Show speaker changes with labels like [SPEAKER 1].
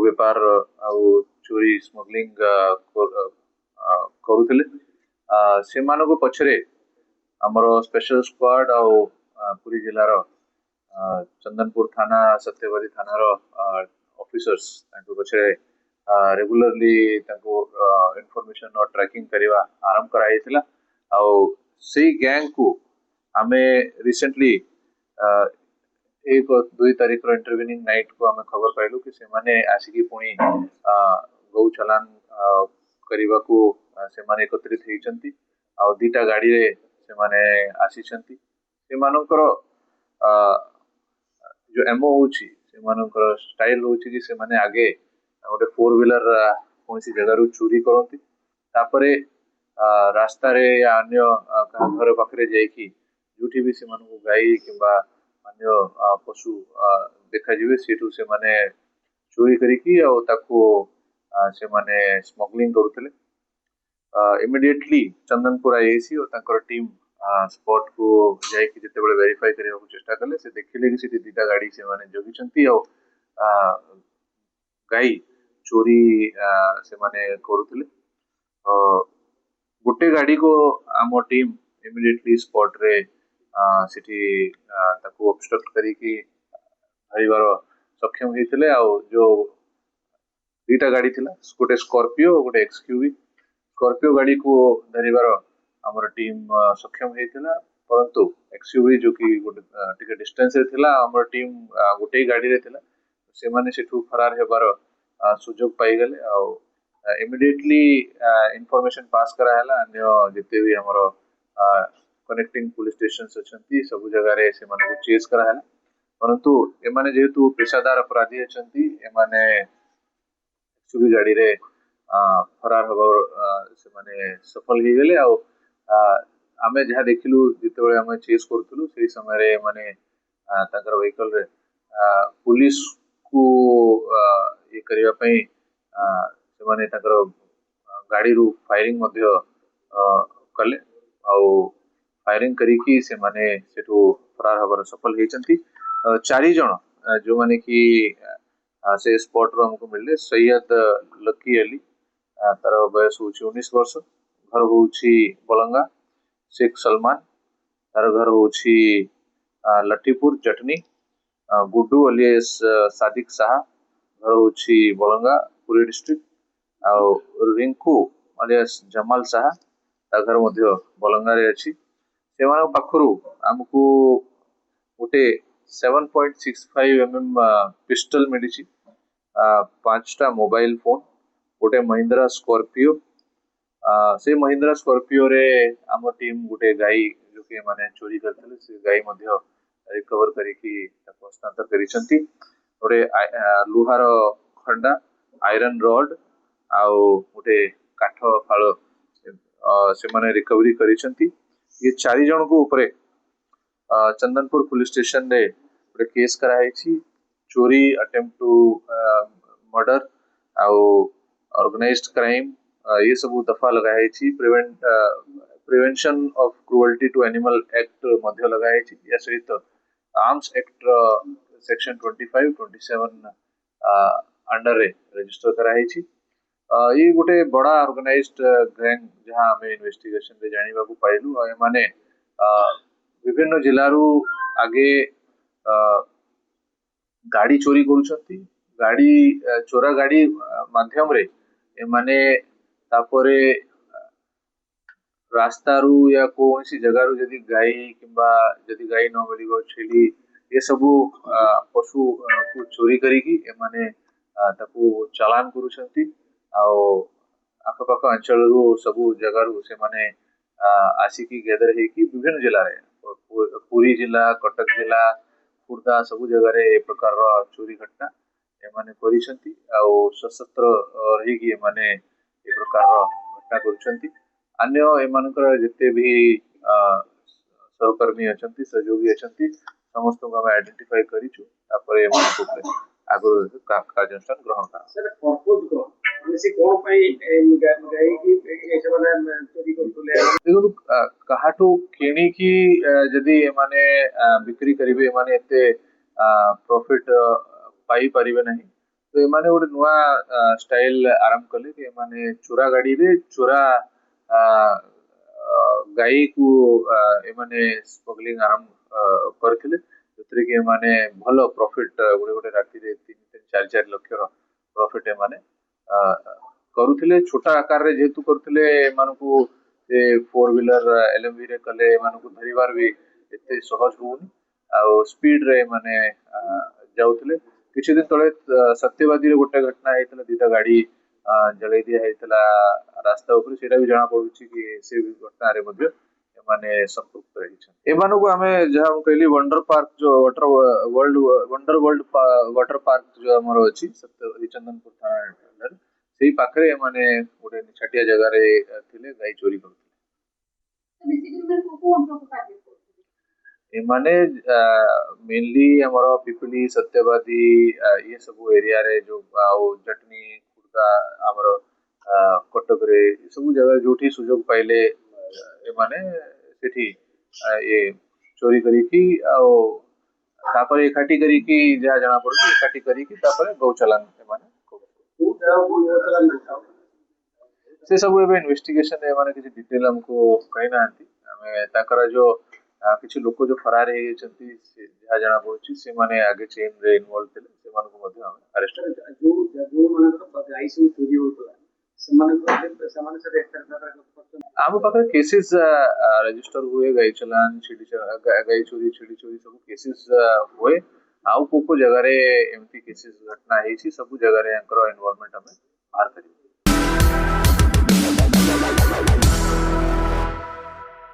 [SPEAKER 1] बेपार आउ चोरी स्मगलिंग करुले से पछरे आमर स्पेशल स्क्वाड आउ पुरी जिलार चंदनपुर थाना सत्यवादी थानार ऑफिसर्स पछरे रेगुलरली इनफॉरमेशन और ट्रैकिंग करवा आरंभ कराइला से गैंग को आमे रिसेंटली एक 2 तारीख इंटरव्यूनिंग नाइट को आमे खबर पाइलु कि से माने आसिकी पुणी गौ चलान करने को से माने एकत्रित होइचंती आ दीटा गाड़ी रे से माने आसीचंती से मानकर जो एमओ होची से मानकर स्टाइल होची कि से माने आगे गोटे 4 व्हीलर कौन सी जगह रु चोरी करती तापरे रास्ता रे या अन्य घर पाखरे जाइकी जोठी भी से मानू गाई किंबा अन्य पशु देखा जिवे सेठू से माने चोरी करिकी आ ताको से माने स्मगलिंग करुतले इमिडिएटली चंदनपुर आईएसी और तांकर टीम स्पॉट को जाइकी जेतेबेले वेरीफाई करने को चेष्टा कले से देखिले कि से दीटा गाड़ी से माने जगिचंती आ गाई चोरी से माने करुतले गोटे गाड़ी को आम टीम इमिडिएटली स्पॉट रे सिटी ताको ऑब्स्ट्रक्ट करिकी धरिबार सक्षम होइतले आ जो दीटा गाड़ी थिला गोटे स्कॉर्पियो गोटे एक्सक्यूवी स्कॉर्पियो गाड़ी को धरिबार हमर टीम सक्षम होइतला परंतु एक्सयूवी जो कि गोटे टिके डिस्टेंस रे थिला हमर टीम गोटे गाड़ी रे थिला से माने सेठू फरार हेबार सुजोग पाई गले आ इमिडिएटली इनफॉरमेशन पास करा हला अन्य जते भी हमर कनेक्टिंग पुलिस स्टेशंस अछंती सब जगह रे से माने चेस करा हला परंतु एमाने जेहेतु पेशादार अपराधी अछंती एमाने सुबी गाड़ी रे फरार हबर से माने सफल ही गेले आ आमे जहा देखिलु जितेबेले आमे चेस करथुलु सेही समय रे माने ताकर व्हीकल रे पुलिस को ये करिया पई से माने ताकर गाड़ी रु फायरिंग मध्य कले आ फायरिंग करिकी से माने सेठू फरार हबर सफल हेचंती 4 जण जो माने कि से स्पॉट रो हमको मिलले सैयद लकी अली तार बयस होची 19 वर्ष घर होची बलंगा शेख सलमान तार घर होची लट्टीपुर जटनी गुड्डू अलियास सादिक साहा घर होची बलंगा पुरी डिस्ट्रिक्ट आ रिंकू अलियास जमाल साहा ता घर मध्य बलंगा रे अछि सेमान पाखरु हमको गोटे 7.65 mm पिस्टल मिली 5टा मोबाइल फोन गोटे महिंद्रा स्कॉर्पियो से महिंद्रा स्कॉर्पियो रे आम टीम गोटे गाई जो कि माने चोरी करथिले से गाई मध्य रिकवर करिकी ताको हस्तांतर करिसंती गोटे लुहार खंडा आयरन रॉड आ गोटे काठ फाळ से माने रिकवरी करिसंती ये 4 जन को ऊपर चंदनपुर पुलिस स्टेशन रे गोटे केस कराई चोरी अटेम्प्ट टू मर्डर आउ ऑर्गेनाइज्ड क्राइम ये सब दफा लगाई prevention of cruelty to animal act मध्य लगाई या सहित आर्म्स एक्ट सेक्शन 25 27 अंडर रे रजिस्टर कराई ये गोटे बड़ा ऑर्गेनाइज्ड गैंग जहां हमें इन्वेस्टिगेशन रे जानिबा को पाइलु आ माने विभिन्न जिल्लारू आगे गाड़ी चोरी करुछंती गाड़ी चोरा गाड़ी माध्यम रे माने तापरे रास्ता रु या कोनसी जगह रु यदि गाई किंबा यदि गाई न मिलिबो छेली ये सब पशु को चोरी करिकी माने ताकू चालान करुछंती आ आखपाख अंचल रु सब जगह रु से माने आसिकी गैदर हेकी विभिन्न जिला रे पुरी जिला कटक जिला खुर्दा सब जगह रे ए प्रकार चोरी घटना एमाने करिसंती आ सशस्त्र रहिकी माने ए प्रकार घटना करिसंती अन्य एमानकर जते भी सहकर्मी अछंती सहयोगी अछंती समस्त को हम आइडेंटिफाई करिछु तापरे एमानको आगु कार्यानुष्ठान ग्रहण करा सर पर्पस को से कोन पई गाई की ऐसे वाला चोरी करथले देखो कहाटू केनी की जदी माने बिक्री करिवे माने एते प्रॉफिट पाई परिबे नहीं तो एमाने गोटे नुआ स्टाइल आरंभ कले कि एमाने चोरा गाड़ी रे चोरा गाई को एमाने स्मगलिंग आरंभ करथिले जोतरे कि एमाने भलो प्रॉफिट गोटे गोटे राति रे 3-4 लाख रो प्रॉफिट एमाने करुथिले छोटा आकार रे जेतु करुथिले एमानकु से 4 व्हीलर एलएमवी रे कले एमानकु धरिबार भी एते सहज होउनी आ स्पीड रे माने जाउथिले किछि दिन तळे सत्यवादी रे गोटे घटना हेतला दिटा गाड़ी जळै दिया हेतला रास्ता ऊपर सेटा भी जाना पडुछि कि से घटना रे मध्ये एमाने संपृक्त रही छन एमानकु हमें जहा हम कहली वंडर पार्क जो वंडर वर्ल्ड वाटर पार्क जो हमर अछि सत्य हरिचंदनपुर थाना अंडर सेही पाखरे एमाने गोटे छाटिया जगह रे थिले गाई चोरी करथिले एमाने मेनली हमर पिपली सत्यवादी ये सब एरिया रे जो जटनी खुर्दा हमर कटक रे सब जगह जोठी सुजोग पाइले एमाने सेठी ये चोरी करिकी तापर एकाठी करिकी जहा जाना पड़ो एकाठी करिकी तापर गौचालान एमाने से सब एबे इन्वेस्टिगेशन एमाने किछि डिटेल हमको कहि नांती हमें ताकर जो किछि लोक जो फरार हे छथि से जहा जाना पड़ुछि से माने आगे चेन रे इन्वॉल्व थिले से मानको मध्ये हम अरेस्ट जो मानक गाई सब चोरी होतला समान से आम पाखे केसेस रजिस्टर हुए गाई चलान गाई चोरी छेड़ी चोरी सब केसेस हुए आउ को जगह रे एमती केसेस घटना हेछि सब जगह रे एकर इन्वॉल्वमेंट हमें बाहर करी